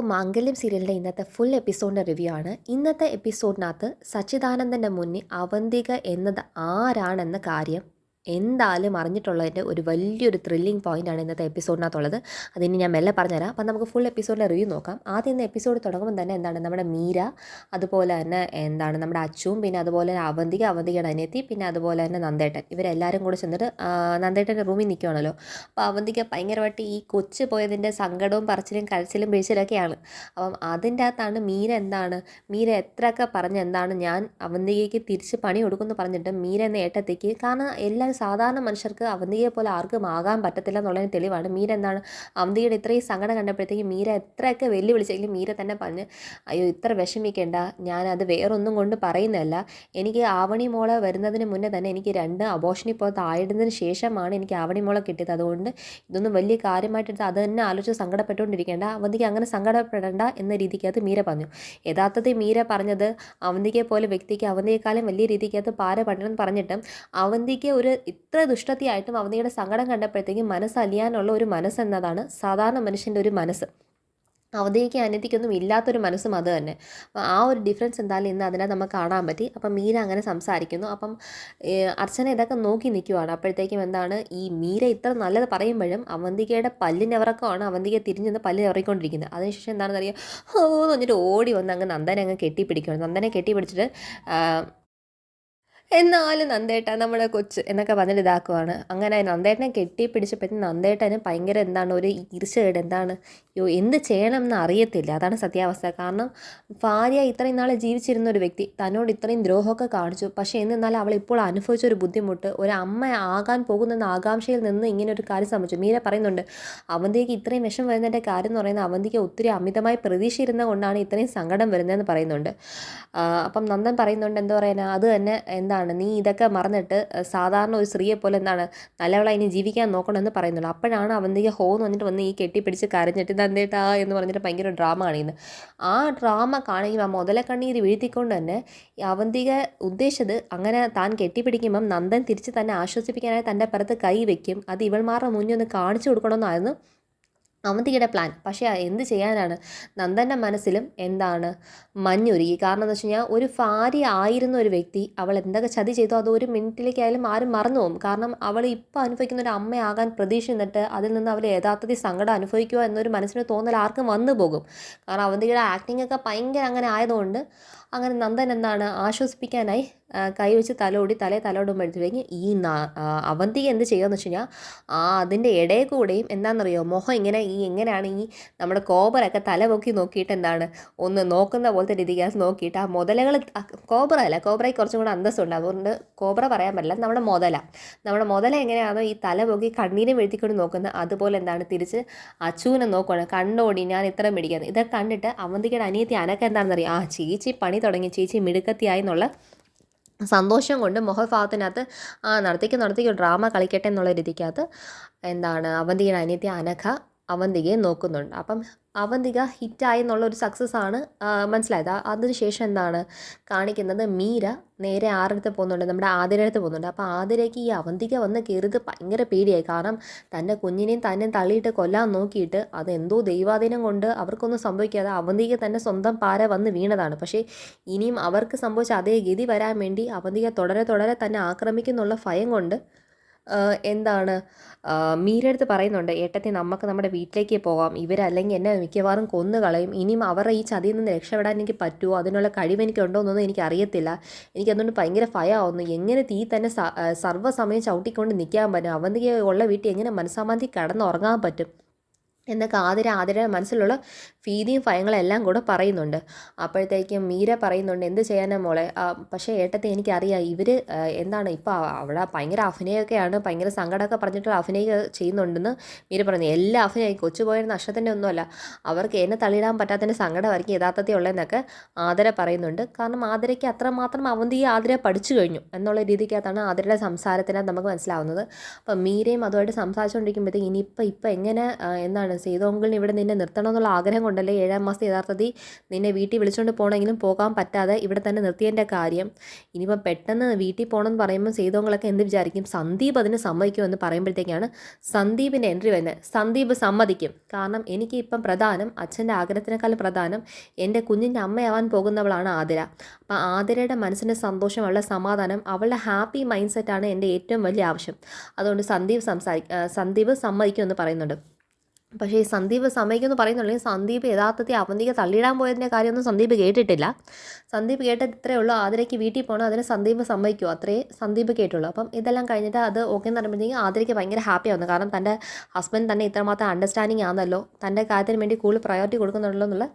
മാംഗല്യം സീരിയലിൻ്റെ ഇന്നത്തെ full എപ്പിസോഡിൻ്റെ review ആണ്. ഇന്നത്തെ എപ്പിസോഡിനകത്ത് സച്ചിദാനന്ദൻ്റെ മുന്നിൽ അവന്തിക എന്നത് ആരാണെന്ന കാര്യം എന്തായാലും അറിഞ്ഞിട്ടുള്ളതിൻ്റെ ഒരു വലിയൊരു ത്രില്ലിംഗ് പോയിൻ്റാണ് ഇന്നത്തെ എപ്പിസോഡിനകത്തുള്ളത്. അതിന് ഞാൻ മെല്ലെ പറഞ്ഞുതരാം. അപ്പം നമുക്ക് ഫുൾ എപ്പിസോഡിൻ്റെ റിവ്യൂ നോക്കാം. ആദ്യം ഇന്ന് എപ്പിസോഡ് തുടങ്ങുമ്പോൾ തന്നെ നമ്മുടെ മീര, അതുപോലെ തന്നെ നമ്മുടെ അച്ചുവും, പിന്നെ അതുപോലെ തന്നെ അവന്തികയുടെ അനിയത്തി, പിന്നെ അതുപോലെ തന്നെ നന്ദേട്ടൻ, ഇവരെല്ലാവരും കൂടെ ചെന്നിട്ട് നന്ദേട്ടൻ്റെ റൂമിൽ നിൽക്കുകയാണല്ലോ. അപ്പോൾ അവന്തിക ഭയങ്കരമായിട്ട് ഈ കൊച്ചു പോയതിൻ്റെ സങ്കടവും പറച്ചിലും കരച്ചിലും പിഴിച്ചിലൊക്കെയാണ്. അപ്പം അതിൻ്റെ അകത്താണ് മീര എത്രയൊക്കെ പറഞ്ഞ് ഞാൻ അവന്തികയ്ക്ക് തിരിച്ച് പണി കൊടുക്കുമെന്ന് പറഞ്ഞിട്ട് മീര എന്ന ഏട്ടത്തേക്ക്, കാരണം എല്ലാവരും സാധാരണ മനുഷ്യർക്ക് അവന്തികയെ പോലെ ആർക്കും ആകാൻ പറ്റത്തില്ല എന്നുള്ളതിന് തെളിവാണ്. മീര അവന്തികയുടെ ഇത്രയും സങ്കടം കണ്ടപ്പോഴത്തേക്ക് മീര എത്രയൊക്കെ വെല്ലുവിളിച്ചെങ്കിലും മീര തന്നെ പറഞ്ഞ്, അയ്യോ ഇത്ര വിഷമിക്കേണ്ട, ഞാനത് വേറൊന്നും കൊണ്ട് പറയുന്നതല്ല, എനിക്ക് ആവണി മോളെ വരുന്നതിന് മുന്നേ തന്നെ എനിക്ക് 2 അബോഷനി പുറത്ത് ആയിടുന്നതിന് ശേഷമാണ് എനിക്ക് ആവണി മോളെ കിട്ടിയത്. അതുകൊണ്ട് ഇതൊന്നും വലിയ കാര്യമായിട്ടെടുത്ത് അത് തന്നെ ആലോചിച്ച് സങ്കടപ്പെട്ടുകൊണ്ടിരിക്കേണ്ട, അവന്തിക്ക് അങ്ങനെ സങ്കടപ്പെടേണ്ട എന്ന രീതിക്കകത്ത് മീര പറഞ്ഞു. യഥാർത്ഥത്തിൽ മീര പറഞ്ഞത് അവന്തികയെ പോലെ വ്യക്തിക്ക് അവന്തിയെക്കാളും വലിയ രീതിക്കകത്ത് പാര പണ്ടണമെന്ന് പറഞ്ഞിട്ടും അവന്തിക്ക് ഇത്ര ദുഷ്ടതയായിട്ടും അവന്തിയുടെ സങ്കടം കണ്ടപ്പോഴത്തേക്കും മനസ്സലിയാനുള്ള ഒരു മനസ്സെന്നതാണ് സാധാരണ മനുഷ്യൻ്റെ ഒരു മനസ്സ്. അവധിക്ക് അനിയത്തിക്കൊന്നും ഇല്ലാത്തൊരു മനസ്സും അത് തന്നെ. അപ്പം ആ ഒരു ഡിഫറൻസ് എന്തായാലും ഇന്ന് അതിനെ നമുക്ക് കാണാൻ പറ്റി. അപ്പം മീര അങ്ങനെ സംസാരിക്കുന്നു. അപ്പം അർച്ചന ഇതൊക്കെ നോക്കി നിൽക്കുവാണ്. അപ്പോഴത്തേക്കും ഈ മീര ഇത്ര നല്ലത് പറയുമ്പോഴും അവന്തികയുടെ പല്ലിനവറക്കമാണ് അവന്തിക തിരിഞ്ഞ് നിന്ന് പല്ല് നിറയിക്കൊണ്ടിരിക്കുന്നത്. അതിനുശേഷം എന്താണെന്ന് അറിയാം, ഓ എന്ന് പറഞ്ഞിട്ട് ഓടി വന്ന് നന്ദനെ കെട്ടിപ്പിടിക്കുകയാണ്. നന്ദനെ കെട്ടിപ്പിടിച്ചിട്ട് എന്നാലും നന്ദേട്ട നമ്മുടെ കൊച്ച് എന്നൊക്കെ പറഞ്ഞിട്ട് ഇതാക്കുവാണ്. അങ്ങനെ നന്ദേട്ടനെ കെട്ടിപ്പിടിച്ചപ്പോഴത്തേക്കും നന്ദേട്ടന് ഭയങ്കര ഒരു ഈർച്ചയുടെ എന്ത് ചെയ്യണം എന്ന് അറിയത്തില്ല. അതാണ് സത്യാവസ്ഥ. കാരണം ഭാര്യ ഇത്രയും നാളെ ജീവിച്ചിരുന്ന ഒരു വ്യക്തി തന്നോട് ഇത്രയും ദ്രോഹമൊക്കെ കാണിച്ചു. പക്ഷേ എന്നിരുന്നാലും അവൾ ഇപ്പോൾ അനുഭവിച്ച ഒരു ബുദ്ധിമുട്ട്, ഒരു അമ്മ ആകാൻ പോകുന്ന ആകാംക്ഷയിൽ നിന്ന് ഇങ്ങനെ ഒരു കാര്യം സംഭവിച്ചു. മീര പറയുന്നുണ്ട്, അവന്തിക്ക് ഇത്രയും വിഷം വരുന്നതിൻ്റെ കാര്യം എന്ന് പറയുന്നത് അവന്തിക്ക് ഒത്തിരി അമിതമായി പ്രതീക്ഷയിരുന്നത് കൊണ്ടാണ് ഇത്രയും സങ്കടം വരുന്നതെന്ന് പറയുന്നുണ്ട്. അപ്പം നന്ദൻ പറയുന്നുണ്ട്, എന്താ പറയുക, അത് തന്നെ നീ ഇതൊക്കെ മറന്നിട്ട് സാധാരണ ഒരു സ്ത്രീയെ പോലെ നല്ലവളായി ഇനി ജീവിക്കാൻ നോക്കണമെന്ന് പറയുന്നുള്ളൂ. അപ്പോഴാണ് അവന്തിക എന്ന് വന്നിട്ട് വന്ന് ഈ കെട്ടിപ്പിടിച്ച് കരഞ്ഞിട്ട് നന്ദേട്ടാ എന്ന് പറഞ്ഞിട്ട് ഭയങ്കര ഡ്രാമ കാണിക്കുന്നത്. ആ ഡ്രാമ കാണിക്കുമ്പോൾ ആ മുതലക്കണ്ണീര് വീഴ്ത്തിക്കൊണ്ട് തന്നെ അവന്തിക ഉദ്ദേശിച്ചത് അങ്ങനെ താൻ കെട്ടിപ്പിടിക്കുമ്പം നന്ദൻ തിരിച്ച് തന്നെ ആശ്വസിപ്പിക്കാനായി തൻ്റെ പുറത്ത് കൈ വയ്ക്കും, അത് ഇവൾമാരുടെ മുന്നിൽ ഒന്ന് കാണിച്ചു കൊടുക്കണമെന്നായിരുന്നു അവന്തികയുടെ പ്ലാൻ. പക്ഷേ എന്ത് ചെയ്യാനാണ്, നന്ദൻ്റെ മനസ്സിലും മഞ്ഞൊരുക്കി. കാരണം എന്താ വെച്ച് കഴിഞ്ഞാൽ ഒരു ഭാര്യ ആയിരുന്ന ഒരു വ്യക്തി അവൾ എന്തൊക്കെ ചതി ചെയ്തോ അത് ഒരു മിനിറ്റിലേക്കായാലും ആരും മറന്നു പോകും. കാരണം അവൾ ഇപ്പോൾ അനുഭവിക്കുന്ന ഒരു അമ്മയാകാൻ പ്രതീക്ഷ നിന്നിട്ട് അതിൽ നിന്ന് അവൾ യഥാർത്ഥത്തിൽ സങ്കടം അനുഭവിക്കുക എന്നൊരു മനസ്സിന് തോന്നൽ ആർക്കും വന്നു പോകും. കാരണം അവന്തികയുടെ ആക്ടിംഗ് ഒക്കെ ഭയങ്കര അങ്ങനെ ആയതുകൊണ്ട് അങ്ങനെ നന്ദൻ ആശ്വസിപ്പിക്കാനായി കൈവച്ച് തലോടുമ്പോഴത്തേക്ക് അവന്തിക എന്ത് ചെയ്യുകയെന്ന് വെച്ച് കഴിഞ്ഞാൽ അതിൻ്റെ ഇടയിൽ കൂടെയും എന്താണെന്നറിയോ, മുഖം ഇങ്ങനെ എങ്ങനെയാണ് നമ്മുടെ കോബ്രയൊക്കെ തല പൊക്കി നോക്കിയിട്ട് ഒന്ന് നോക്കുന്ന പോലത്തെ രീതിക്ക് നോക്കിയിട്ട് ആ മുതലകൾ, കോബ്രയ്ക്ക് കുറച്ചും കൂടെ അന്തസ്സുണ്ട്, അതുകൊണ്ട് കോബ്ര പറയാൻ പറ്റില്ല, നമ്മുടെ മുതല എങ്ങനെയാണോ ഈ തല പൊക്കി കണ്ണീരും വീഴ്ത്തിക്കൊണ്ട് നോക്കുന്നത്, അതുപോലെ തിരിച്ച് അച്ചുവിനെ നോക്കുകയാണ്, കണ്ണോടി ഞാൻ ഇത്ര പിടിക്കുന്നത്. ഇതൊക്കെ കണ്ടിട്ട് അവന്തികയുടെ അനിയത്തി അനക്ക എന്താണെന്നറിയാം, ചേച്ചി പണി തുടങ്ങി, ചേച്ചി മിടുക്കത്തിയായി എന്നുള്ള സന്തോഷം കൊണ്ട് മുഖഭാവത്തിനകത്ത് നടത്തിക്ക് ഡ്രാമ കളിക്കട്ടെ എന്നുള്ള രീതിക്കകത്ത് അവന്തികയുടെ അനിയത്തി അനഘ അവന്തികയെ നോക്കുന്നുണ്ട്. അപ്പം അവന്തിക ഹിറ്റായി എന്നുള്ളൊരു സക്സസ് ആണ് മനസ്സിലായത്. അതിനുശേഷം കാണിക്കുന്നത്, മീര നേരെ ആരുടെ പോകുന്നുണ്ട്, നമ്മുടെ ആതിരയുടെ അടുത്ത് പോകുന്നുണ്ട്. അപ്പോൾ ആതിരയ്ക്ക് ഈ അവന്തിക വന്ന് കയറിയത് ഭയങ്കര പേടിയായി. കാരണം തൻ്റെ കുഞ്ഞിനെയും തന്നെ തള്ളിയിട്ട് കൊല്ലാൻ നോക്കിയിട്ട് അതെന്തോ ദൈവാധീനം കൊണ്ട് അവർക്കൊന്നും സംഭവിക്കാതെ അവന്തിക തന്നെ സ്വന്തം പാര വന്ന് വീണതാണ്. പക്ഷേ ഇനിയും അവർക്ക് സംഭവിച്ച അതേ ഗതി വരാൻ വേണ്ടി അവന്തിക തുടരെ തന്നെ ആക്രമിക്കുന്നുള്ള ഭയം കൊണ്ട് മീരടുത്ത് പറയുന്നുണ്ട്, ഏട്ടത്തി നമുക്ക് നമ്മുടെ വീട്ടിലേക്ക് പോകാം, ഇവരല്ലെങ്കിൽ എന്നെ മിക്കവാറും കൊന്നു കളയും, ഇനിയും അവരുടെ ഈ ചതിയിൽ നിന്ന് രക്ഷപ്പെടാൻ എനിക്ക് പറ്റുമോ, അതിനുള്ള കഴിവ് എനിക്കുണ്ടോ എന്നൊന്നും എനിക്കറിയത്തില്ല, എനിക്കതുകൊണ്ട് ഭയങ്കര ഭയമാവുന്നു, എങ്ങനെ തീ തന്നെ സർവ്വസമയം ചവിട്ടിക്കൊണ്ട് നിൽക്കാൻ പറ്റും, അവന്തിക ഉള്ള വീട്ടിൽ എങ്ങനെ മനസ്സമാധി കിടന്നുറങ്ങാൻ പറ്റും എന്നൊക്കെ ആതിരയുടെ മനസ്സിലുള്ള ഭീതിയും ഭയങ്ങളെല്ലാം കൂടെ പറയുന്നുണ്ട്. അപ്പോഴത്തേക്കും മീര പറയുന്നുണ്ട്, എന്ത് ചെയ്യാനാ മോളെ, പക്ഷേ ഏട്ടത്തെ എനിക്കറിയാം, ഇവർ ഇപ്പോൾ അവിടെ ഭയങ്കര അഭിനയമൊക്കെയാണ്, ഭയങ്കര സങ്കടമൊക്കെ പറഞ്ഞിട്ടുള്ള അഭിനയം ചെയ്യുന്നുണ്ടെന്ന് മീര പറയുന്നു. എല്ലാ അഭിനയം കൊച്ചുപോയ നഷ്ടത്തിൻ്റെ ഒന്നുമല്ല, അവർക്ക് എന്നെ തള്ളിയിടാൻ പറ്റാത്തതിൻ്റെ സങ്കടമായിരിക്കും യഥാർത്ഥത്തിൽ ഉള്ളതെന്നൊക്കെ ആതിര പറയുന്നുണ്ട്. കാരണം ആതിരയ്ക്ക് അത്രമാത്രം അവന്തിയെ ആതിര പഠിച്ചു കഴിഞ്ഞു എന്നുള്ള രീതിക്കകത്താണ് ആതിരയുടെ സംസാരത്തിനകത്ത് നമുക്ക് മനസ്സിലാവുന്നത്. അപ്പം മീരയും അതുമായിട്ട് സംസാരിച്ചുകൊണ്ടിരിക്കുമ്പോഴത്തേക്ക് ഇനിയിപ്പോൾ എങ്ങനെ സേതു അങ്കിളിന് ഇവിടെ നിന്നെ നിർത്തണം എന്നുള്ള ആഗ്രഹം കൊണ്ടല്ലേ 7-ാം മാസത്തെ യഥാർത്ഥത്തിൽ നിന്നെ വീട്ടിൽ വിളിച്ചുകൊണ്ട് പോകണമെങ്കിലും പോകാൻ പറ്റാതെ ഇവിടെ തന്നെ നിർത്തിയതിൻ്റെ കാര്യം. ഇനിയിപ്പം പെട്ടെന്ന് വീട്ടിൽ പോകണമെന്ന് പറയുമ്പോൾ സേതു അങ്കിളൊക്കെ എന്ത് വിചാരിക്കും? സന്ദീപ് അതിന് സമ്മതിക്കുമെന്ന് പറയുമ്പോഴത്തേക്കാണ് സന്ദീപിൻ്റെ എൻട്രി വരുന്നത്. സന്ദീപ് സമ്മതിക്കും. കാരണം എനിക്ക് ഇപ്പം പ്രധാനം, അച്ഛൻ്റെ ആഗ്രഹത്തിനേക്കാളും പ്രധാനം എൻ്റെ കുഞ്ഞിൻ്റെ അമ്മയാവാൻ പോകുന്നവളാണ് ആതിര. അപ്പം ആതിരയുടെ മനസ്സിൻ്റെ സന്തോഷം, അവളുടെ സമാധാനം, അവളുടെ ഹാപ്പി മൈൻഡ് സെറ്റാണ് എൻ്റെ ഏറ്റവും വലിയ ആവശ്യം. അതുകൊണ്ട് സന്ദീപ് സമ്മതിക്കുമെന്ന് പറയുന്നുണ്ട്. പക്ഷേ ഈ സന്ദീപ് സമ്മതിക്കുമെന്ന് പറയുന്നുണ്ടെങ്കിൽ സന്ദീപ് യഥാർത്ഥത്തിൽ അവന്തിക തള്ളിയിടാൻ പോയതിൻ്റെ കാര്യമൊന്നും സന്ദീപ് കേട്ടിട്ടില്ല. സന്ദീപ് കേട്ടത് ഇത്രയേ ഉള്ളൂ, ആതിരയ്ക്ക് വീട്ടിൽ പോകണം, അതിന് സന്ദീപ് സമ്മതിക്കുമോ, അത്രേ സന്ദീപ് കേട്ടുള്ളൂ. അപ്പം ഇതെല്ലാം കഴിഞ്ഞിട്ട് അത് ഓക്കെ എന്ന് പറയുമ്പോഴത്തേക്കും ആതിരയ്ക്ക് ഭയങ്കര ഹാപ്പി ആവുന്നു. കാരണം തൻ്റെ ഹസ്ബൻഡ് തന്നെ ഇത്രമാത്രം അണ്ടർസ്റ്റാൻഡിങ് ആണല്ലോ, തൻ്റെ കാര്യത്തിന് വേണ്ടി കൂടുതൽ പ്രയോറിറ്റി കൊടുക്കുന്നുണ്ടല്ലോ എന്നുള്ള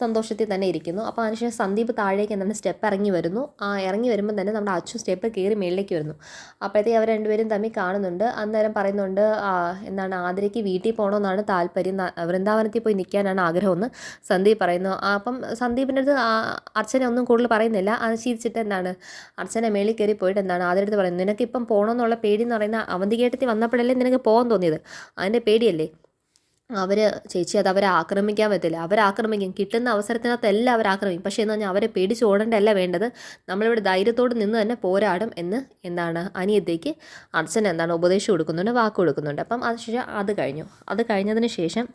സന്തോഷത്തിൽ തന്നെ ഇരിക്കുന്നു. അപ്പോൾ അതിനുശേഷം സന്ദീപ് താഴേക്ക് എന്താണ് സ്റ്റെപ്പ് ഇറങ്ങി വരുന്നു. ഇറങ്ങി വരുമ്പോൾ തന്നെ നമ്മുടെ അച്ചു സ്റ്റെപ്പ് കയറി മേളിലേക്ക് വരുന്നു. അപ്പോഴത്തേക്ക് അവർ രണ്ടുപേരും തമ്മിൽ കാണുന്നുണ്ട്. അന്നേരം പറയുന്നുണ്ട് എന്താണ് ആതിരയ്ക്ക് വീട്ടിൽ പോകണമെന്നാണ് താല്പര്യം, വൃന്ദാവനത്തിൽ പോയി നിൽക്കാനാണ് ആഗ്രഹമെന്ന് സന്ദീപ് പറയുന്നു. അപ്പം സന്ദീപിൻ്റെ അടുത്ത് അർച്ചന ഒന്നും കൂടുതൽ പറയുന്നില്ല. അത് ചിരിച്ചിട്ട് എന്താണ് അർച്ചന മേളിൽ കയറി പോയിട്ട് എന്താണ് ആതിര അടുത്ത് പറയുന്നത്, നിനക്കിപ്പം പോകണമെന്നുള്ള പേടി എന്ന് പറയുന്ന അവന്തികേട്ടത്തിൽ വന്നപ്പോഴല്ലേ നിനക്ക് പോകാൻ തോന്നിയത്, അതിൻ്റെ പേടിയല്ലേ? ചേച്ചി അത് അവരെ ആക്രമിക്കാൻ പറ്റില്ല, അവരാക്രമിക്കും, കിട്ടുന്ന അവസരത്തിനകത്തെല്ലാം അവരാക്രമിക്കും. പക്ഷേ എന്ന് പറഞ്ഞാൽ അവരെ പേടിച്ച് ഓടേണ്ടല്ല വേണ്ടത്, നമ്മളിവിടെ ധൈര്യത്തോട് നിന്ന് തന്നെ പോരാടും എന്ന് അനിയത്തേക്ക് അർച്ചന ഉപദേശം കൊടുക്കുന്നുണ്ട്, വാക്ക് കൊടുക്കുന്നുണ്ട്. അപ്പം അതിനുശേഷം അത് കഴിഞ്ഞതിന് ശേഷം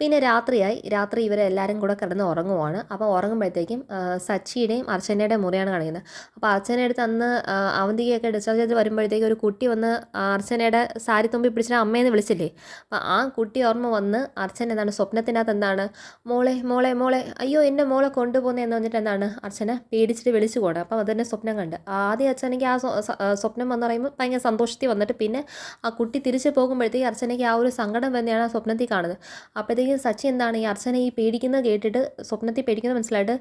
പിന്നെ രാത്രി ഇവരെ എല്ലാവരും കൂടെ കിടന്ന് ഉറങ്ങുവാണ്. അപ്പോൾ ഉറങ്ങുമ്പോഴത്തേക്കും സച്ചിയുടെയും അർച്ചനയുടെയും മുറിയാണ് കാണിക്കുന്നത്. അപ്പോൾ അർച്ചനയുടെ അടുത്ത് അന്ന് അവന്തികയൊക്കെ ഡിസ്ചാർജ് ചെയ്ത് വരുമ്പോഴത്തേക്കും ഒരു കുട്ടി വന്ന് അർച്ചനയുടെ സാരി തുമ്പി പിടിച്ചിട്ട് അമ്മയെന്ന് വിളിച്ചില്ലേ, അപ്പോൾ ആ കുട്ടി ഓർമ്മ വന്ന് അർച്ചന സ്വപ്നത്തിനകത്ത് മോളെ മോളെ മോളെ അയ്യോ എൻ്റെ മോളെ കൊണ്ടുപോകുന്നതെന്ന് പറഞ്ഞിട്ട് അർച്ചന പേടിച്ചിട്ട് വിളിച്ചു പോകണം. അപ്പോൾ അതിൻ്റെ സ്വപ്നം കണ്ട് ആദ്യം അർച്ചനയ്ക്ക് സ്വപ്നം വന്ന് പറയുമ്പോൾ ഭയങ്കര സന്തോഷത്തിൽ വന്നിട്ട് പിന്നെ ആ കുട്ടി തിരിച്ച് പോകുമ്പോഴത്തേക്ക് അർച്ചനയ്ക്ക് ആ ഒരു സങ്കടം തന്നെയാണ് ആ സ്വപ്നത്തിൽ കാണുന്നത്. അപ്പോഴത്തേക്ക് സച്ചി ഈ അർച്ചന ഈ പേടിക്കുന്നത് കേട്ടിട്ട്, സ്വപ്നത്തിൽ പേടിക്കുന്നത് മനസ്സിലായിട്ട്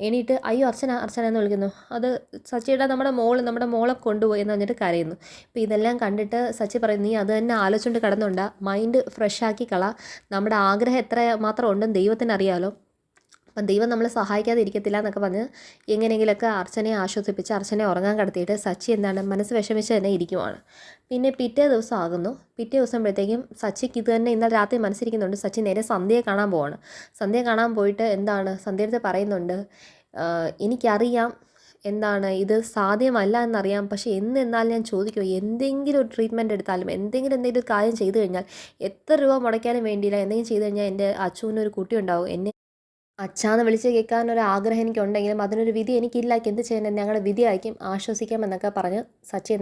എണീറ്റ് അയ്യോ അർച്ചന എന്ന് വിളിക്കുന്നു. അത് സച്ചിയുടെ നമ്മുടെ മോളെ കൊണ്ടുപോയി എന്ന് പറഞ്ഞിട്ട് കരയുന്നു. അപ്പോൾ ഇതെല്ലാം കണ്ടിട്ട് സച്ചി പറയുന്നു, നീ അത് തന്നെ ആലോചിച്ചുകൊണ്ട് കിടന്നുണ്ട, മൈൻഡ് ഫ്രഷ് ആക്കി കള, നമ്മുടെ ആഗ്രഹം എത്ര മാത്രം ഉണ്ടെന്ന് ദൈവത്തിന് അറിയാലോ, അപ്പം ദൈവം നമ്മളെ സഹായിക്കാതെ ഇരിക്കത്തില്ല എന്നൊക്കെ പറഞ്ഞ് എങ്ങനെയെങ്കിലുമൊക്കെ അർച്ചനയെ ആശ്വസിപ്പിച്ച് അർച്ചനയെ ഉറങ്ങാൻ കിടത്തിയിട്ട് സച്ചി മനസ്സ് വിഷമിച്ച് തന്നെ ഇരിക്കുവാണ്. പിന്നെ പിറ്റേ ദിവസമ്പോഴത്തേക്കും സച്ചിക്ക് ഇത് തന്നെ ഇന്നലെ രാത്രി മനസ്സിരിക്കുന്നുണ്ട്. സച്ചി നേരെ സന്ധ്യയെ കാണാൻ പോവാണ്. സന്ധ്യയെ കാണാൻ പോയിട്ട് സന്ധ്യയുടെ അടുത്ത് പറയുന്നുണ്ട്, എനിക്കറിയാം ഇത് സാധ്യമല്ല എന്നറിയാം, പക്ഷേ എന്നാലും ഞാൻ ചോദിക്കും, എന്തെങ്കിലും ഒരു ട്രീറ്റ്മെൻറ്റ് എടുത്താലും എന്തെങ്കിലും ഒരു കാര്യം ചെയ്തു കഴിഞ്ഞാൽ എത്ര രൂപ മുടക്കാനും വേണ്ടിയില്ല, എന്തെങ്കിലും ചെയ്തു കഴിഞ്ഞാൽ എൻ്റെ അച്ഛനൊരു കുട്ടി ഉണ്ടാവും, എന്നെ അച്ഛാന്ന് വിളിച്ച് കേൾക്കാനൊരു ആഗ്രഹം എനിക്കുണ്ടെങ്കിലും അതിനൊരു വിധി എനിക്കില്ല, എന്ത് ചെയ്യാൻ, ഞങ്ങളുടെ വിധി ആയിരിക്കും, ആശ്വസിക്കാം എന്നൊക്കെ പറഞ്ഞ് സച്ചി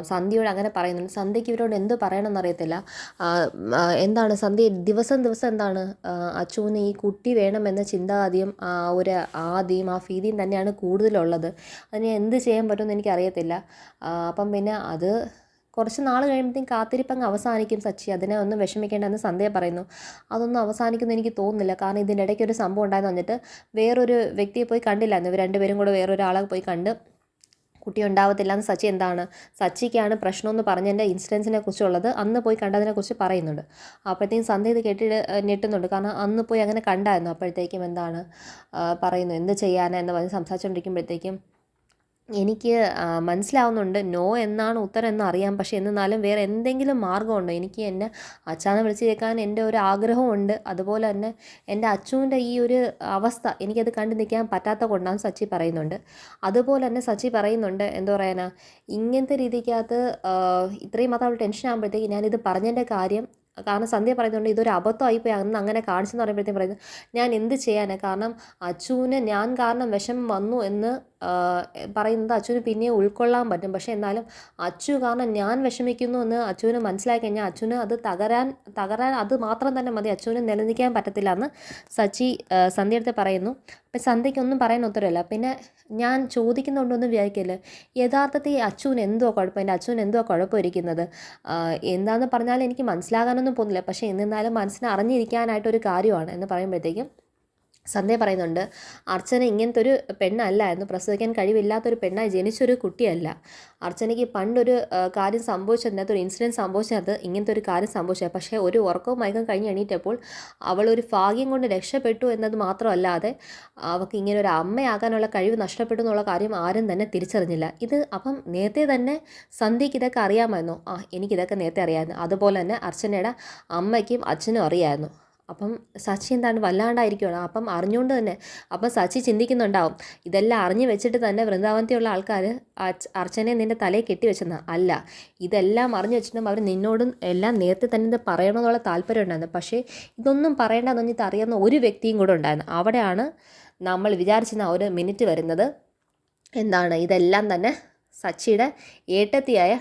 സന്ധ്യയോട് അങ്ങനെ പറയുന്നുണ്ട്. സന്ധ്യയ്ക്ക് ഇവരോട് എന്ത് പറയണമെന്നറിയത്തില്ല. സന്ധ്യ ദിവസം അച്ഛന് ഈ കുട്ടി വേണമെന്ന ചിന്താഗതിയും ആ ഭീതിയും തന്നെയാണ് കൂടുതലുള്ളത്. അതിന് എന്ത് ചെയ്യാൻ പറ്റുമെന്ന് എനിക്കറിയത്തില്ല. അപ്പം പിന്നെ അത് കുറച്ച് നാൾ കഴിയുമ്പോഴത്തേക്കും കാത്തിരിപ്പങ്ങ് അവസാനിക്കും സച്ചി, അതിനെ ഒന്നും വിഷമിക്കേണ്ടെന്ന് സന്ധ്യ പറയുന്നു. അതൊന്നും അവസാനിക്കുമെന്ന് എനിക്ക് തോന്നുന്നില്ല. കാരണം ഇതിൻ്റെ ഇടയ്ക്ക് ഒരു സംഭവം ഉണ്ടായെന്ന് പറഞ്ഞിട്ട് വേറൊരു വ്യക്തിയെ പോയി കണ്ടില്ലായിരുന്നു, ഇവർ രണ്ടുപേരും കൂടെ വേറൊരാളെ പോയി കണ്ട് കുട്ടി ഉണ്ടാവത്തില്ല എന്ന് സച്ചിക്കാണ് പ്രശ്നമെന്ന് പറഞ്ഞതിൻ്റെ ഇൻസിഡൻസിനെ കുറിച്ചുള്ളത് അന്ന് പോയി കണ്ടതിനെക്കുറിച്ച് പറയുന്നുണ്ട്. അപ്പോഴത്തേക്കും സന്ധ്യ ഇത് കേട്ടിട്ട് ഞെട്ടുന്നുണ്ട്. കാരണം അന്ന് പോയി അങ്ങനെ കണ്ടായിരുന്നു. അപ്പോഴത്തേക്കും പറയുന്നു, എന്ത് ചെയ്യാനെന്ന് പറഞ്ഞ് സംസാരിച്ചുകൊണ്ടിരിക്കുമ്പോഴത്തേക്കും എനിക്ക് മനസ്സിലാവുന്നുണ്ട് നോ എന്നാണ് ഉത്തരം എന്നറിയാം, പക്ഷേ എന്നാലും വേറെ എന്തെങ്കിലും മാർഗ്ഗമുണ്ടോ, എനിക്ക് എന്നെ അച്ഛനെ വിളിച്ച് കേൾക്കാൻ എൻ്റെ ഒരു ആഗ്രഹമുണ്ട്, അതുപോലെ തന്നെ എൻ്റെ അച്ഛൻ്റെ ഈ ഒരു അവസ്ഥ എനിക്കത് കണ്ടു നിൽക്കാൻ പറ്റാത്ത കൊണ്ടാണ് സച്ചി പറയുന്നുണ്ട്. അതുപോലെ തന്നെ സച്ചി പറയുന്നുണ്ട്, എന്താ പറയാനാ, ഇങ്ങനത്തെ രീതിക്കകത്ത് ഇത്രയും മാത്രം അവൾ ടെൻഷൻ ആകുമ്പോഴത്തേക്ക് ഞാനിത് പറഞ്ഞതിൻ്റെ കാര്യം, കാരണം സന്ധ്യ പറയുന്നുണ്ട് ഇതൊരു അബദ്ധമായിപ്പോയി അന്ന് അങ്ങനെ കാണിച്ചെന്ന് പറയുമ്പോഴത്തേക്കും പറയുന്നു, ഞാൻ എന്ത് ചെയ്യാനാണ്, കാരണം അച്ഛന് ഞാൻ കാരണം വിഷമം വന്നു എന്ന് പറയുന്നത് അച്ഛന് പിന്നെ ഉൾക്കൊള്ളാൻ പറ്റും, പക്ഷേ എന്നാലും അച്ചു കാരണം ഞാൻ വിഷമിക്കുന്നു എന്ന് അച്ഛന് മനസ്സിലാക്കി കഴിഞ്ഞാൽ അച്ഛന് അത് തകരാൻ അത് മാത്രം തന്നെ മതി, അച്ഛന് നിലനിൽക്കാൻ പറ്റത്തില്ല എന്ന് സച്ചി സന്ധ്യടുത്ത് പറയുന്നു. അപ്പം സന്ധ്യയ്ക്കൊന്നും പറയാൻ ഉത്തരവില്ല. പിന്നെ ഞാൻ ചോദിക്കുന്നുണ്ടോയെന്ന് വിചാരിക്കില്ല, യഥാർത്ഥത്തിൽ അച്ഛന് എന്തോ കുഴപ്പം, എൻ്റെ അച്ഛന് എന്തോ കുഴപ്പമിരിക്കുന്നത് എന്താണെന്ന് പറഞ്ഞാൽ എനിക്ക് മനസ്സിലാകാനൊന്നും പോകുന്നില്ല, പക്ഷേ എന്നിരുന്നാലും മനസ്സിനെ അറിഞ്ഞിരിക്കാനായിട്ടൊരു കാര്യമാണ് എന്ന് പറയുമ്പോഴത്തേക്കും സന്ധ്യ പറയുന്നുണ്ട് അർച്ചന ഇങ്ങനത്തെ ഒരു പെണ്ണല്ലായിരുന്നു, പ്രസവിക്കാൻ കഴിവില്ലാത്തൊരു പെണ്ണായി ജനിച്ചൊരു കുട്ടിയല്ല. അർച്ചനയ്ക്ക് പണ്ടൊരു കാര്യം സംഭവിച്ചതിനകത്ത്, ഒരു ഇൻസിഡൻറ്റ് സംഭവിച്ചത് ഇങ്ങനത്തെ ഒരു കാര്യം സംഭവിച്ചത്. പക്ഷേ ഒരു ഉറക്കവും മയക്കം കഴിഞ്ഞ് എണീറ്റപ്പോൾ അവളൊരു ഭാഗ്യം കൊണ്ട് രക്ഷപ്പെട്ടു എന്നത് മാത്രമല്ലാതെ അവൾക്ക് ഇങ്ങനെ ഒരു അമ്മയാകാനുള്ള കഴിവ് നഷ്ടപ്പെട്ടു എന്നുള്ള കാര്യം ആരും തന്നെ തിരിച്ചറിഞ്ഞില്ല. ഇത് അപ്പം നേരത്തെ തന്നെ സന്ധ്യയ്ക്ക് ഇതൊക്കെ അറിയാമായിരുന്നു. എനിക്കിതൊക്കെ നേരത്തെ അറിയാമായിരുന്നു. അതുപോലെ തന്നെ അർച്ചനയുടെ അമ്മയ്ക്കും അച്ഛനും അറിയാമായിരുന്നു. അപ്പം സച്ചി എന്താണ് വല്ലാണ്ടായിരിക്കുകയാണ്. അപ്പം അറിഞ്ഞുകൊണ്ട് തന്നെ അപ്പം സച്ചി ചിന്തിക്കുന്നുണ്ടാവും, ഇതെല്ലാം അറിഞ്ഞു വെച്ചിട്ട് തന്നെ വൃന്ദാവനത്തിലുള്ള ആൾക്കാർ അർച്ചനയെ നിൻ്റെ തലയിൽ കെട്ടിവെച്ചെന്ന്. അല്ല, ഇതെല്ലാം അറിഞ്ഞു വെച്ചിട്ടും അവർ നിന്നോടും എല്ലാം നേരത്തെ തന്നെ ഇത് പറയണമെന്നുള്ള താല്പര്യം ഉണ്ടായിരുന്നു. പക്ഷേ ഇതൊന്നും പറയേണ്ടെന്ന് പറഞ്ഞിട്ട് അറിയാവുന്ന ഒരു വ്യക്തിയും കൂടെ ഉണ്ടായിരുന്നു. അവിടെയാണ് നമ്മൾ വിചാരിച്ചിരുന്ന ഒരു മിനിറ്റ് വരുന്നത്. എന്താണ്, ഇതെല്ലാം തന്നെ സച്ചിയുടെ ഏട്ടത്തിയായ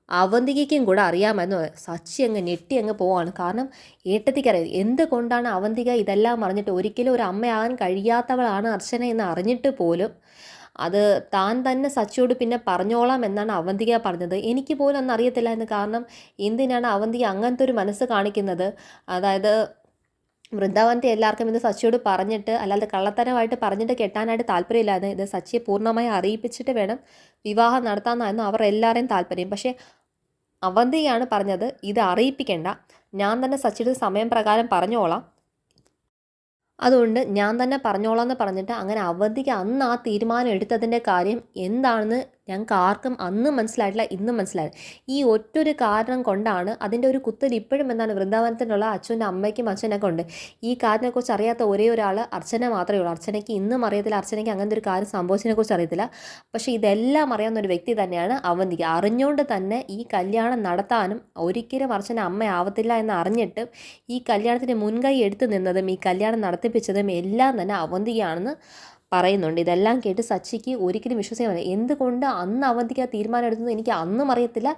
അവന്തികയ്ക്കും കൂടെ അറിയാമെന്ന്. സച്ചി അങ്ങ് ഞെട്ടി അങ്ങ് പോവാണ്. കാരണം ഏട്ടത്തിക്കറിയാം എന്തുകൊണ്ടാണ് അവന്തിക ഇതെല്ലാം അറിഞ്ഞിട്ട്, ഒരിക്കലും ഒരു അമ്മയാകാൻ കഴിയാത്തവളാണ് അർച്ചന എന്ന് അറിഞ്ഞിട്ട് പോലും അത് താൻ തന്നെ സച്ചിയോട് പിന്നെ പറഞ്ഞോളാം എന്നാണ് അവന്തിക പറഞ്ഞത്. എനിക്ക് പോലും അന്ന് അറിയത്തില്ലായിരുന്നു. കാരണം എന്തിനാണ് അവന്തിക അങ്ങനത്തെ ഒരു മനസ്സ് കാണിക്കുന്നത്? അതായത് വൃന്ദാവനത്തെ എല്ലാവർക്കും ഇത് സച്ചിയോട് പറഞ്ഞിട്ട്, അല്ലാതെ കള്ളത്തരമായിട്ട് പറഞ്ഞിട്ട് കെട്ടാനായിട്ട് താല്പര്യമില്ലാതെ ഇത് സച്ചിയെ പൂർണ്ണമായി അറിയിപ്പിച്ചിട്ട് വേണം വിവാഹം നടത്താമെന്നായിരുന്നു അവർ എല്ലാവരെയും താല്പര്യം. പക്ഷേ അവന്തികയാണ് പറഞ്ഞത്, ഇത് അറിയിപ്പിക്കേണ്ട, ഞാൻ തന്നെ സച്ചിയുടെ സമയം പ്രകാരം പറഞ്ഞോളാം, അതുകൊണ്ട് ഞാൻ തന്നെ പറഞ്ഞോളാം എന്ന് പറഞ്ഞിട്ട് അങ്ങനെ അവധിക്ക് അന്ന് ആ തീരുമാനം എടുത്തതിൻ്റെ കാര്യം എന്താണെന്ന് ഞങ്ങൾക്ക് ആർക്കും അന്നും മനസ്സിലായിട്ടില്ല, ഇന്നും മനസ്സിലായി. ഈ ഒറ്റൊരു കാരണം കൊണ്ടാണ് അതിൻ്റെ ഒരു കുത്തൽ ഇപ്പോഴും എന്താണ് വൃന്ദാവനത്തിനുള്ള അച്ഛൻ്റെ അമ്മയ്ക്കും അച്ഛനൊക്കെ ഉണ്ട്. ഈ കാര്യത്തെക്കുറിച്ച് അറിയാത്ത ഒരേ ഒരാൾ അർച്ചന മാത്രമേ ഉള്ളൂ. അർച്ചനയ്ക്ക് ഇന്നും അറിയത്തില്ല, അർച്ചനയ്ക്ക് അങ്ങനത്തെ ഒരു കാര്യം സംഭവിച്ചതിനെക്കുറിച്ച് അറിയത്തില്ല. പക്ഷേ ഇതെല്ലാം അറിയാവുന്ന ഒരു വ്യക്തി തന്നെയാണ് അവന്തിക. അറിഞ്ഞുകൊണ്ട് തന്നെ ഈ കല്യാണം നടത്താനും ഒരിക്കലും അർച്ചന അമ്മയാവത്തില്ല എന്ന് അറിഞ്ഞിട്ട് ഈ കല്യാണത്തിന് മുൻകൈ എടുത്തു നിന്നതും ഈ കല്യാണം നടത്തിപ്പിച്ചതും എല്ലാം തന്നെ അവന്തികയാണെന്ന് പറയുന്നുണ്ട്. ഇതെല്ലാം കേട്ട് സച്ചിക്ക് ഒരിക്കലും വിശ്വസിക്കാൻ എന്തുകൊണ്ട് അന്ന് അവന്തിക്ക് ആ തീരുമാനം എടുത്തത് എനിക്ക് അന്നും അറിയത്തില്ല,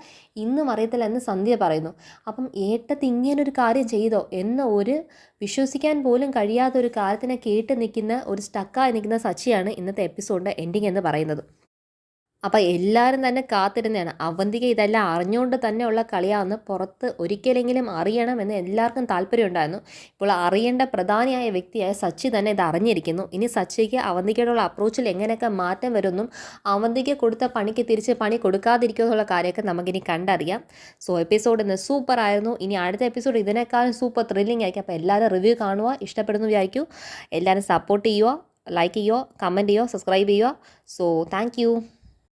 ഇന്നും അറിയത്തില്ല എന്ന് സന്ധ്യ പറയുന്നു. അപ്പം ഏട്ടത്ത് ഇങ്ങനൊരു കാര്യം ചെയ്തോ എന്ന ഒരു വിശ്വസിക്കാൻ പോലും കഴിയാത്ത ഒരു കാര്യത്തിനെ കേട്ട് നിൽക്കുന്ന, ഒരു സ്റ്റക്കായി നിൽക്കുന്ന സച്ചിയാണ് ഇന്നത്തെ എപ്പിസോഡിൻ്റെ എൻഡിങ് എന്ന് പറയുന്നത്. അപ്പോൾ എല്ലാവരും തന്നെ കാത്തിരുന്നതാണ്. അവന്തിക ഇതെല്ലാം അറിഞ്ഞുകൊണ്ട് തന്നെയുള്ള കളിയാണെന്ന് പുറത്ത് ഒരിക്കലെങ്കിലും അറിയണമെന്ന് എല്ലാവർക്കും താല്പര്യമുണ്ടായിരുന്നു. ഇപ്പോൾ അറിയേണ്ട പ്രധാനിയായ വ്യക്തിയായ സച്ചി തന്നെ ഇത് അറിഞ്ഞിരിക്കുന്നു. ഇനി സച്ചിക്ക് അവന്തികയോടുള്ള അപ്രോച്ചിൽ എങ്ങനെയൊക്കെ മാറ്റം വരുമെന്നും അവന്തിക കൊടുത്ത പണിക്ക് തിരിച്ച് പണി കൊടുക്കാതിരിക്കുമോ എന്നുള്ള കാര്യമൊക്കെ നമുക്കിനി കണ്ടറിയാം. സോ എപ്പിസോഡ് ഇന്ന് സൂപ്പർ ആയിരുന്നു. ഇനി അടുത്ത എപ്പിസോഡ് ഇതിനേക്കാളും സൂപ്പർ ത്രില്ലിംഗ് ആയിരിക്കും. അപ്പോൾ എല്ലാവരും റിവ്യൂ കാണുക, ഇഷ്ടപ്പെടുന്നു വിചാരിക്കൂ. എല്ലാവരും സപ്പോർട്ട് ചെയ്യുക, ലൈക്ക് ചെയ്യുക, കമൻറ്റ് ചെയ്യുക, സബ്സ്ക്രൈബ് ചെയ്യുക. So thank you.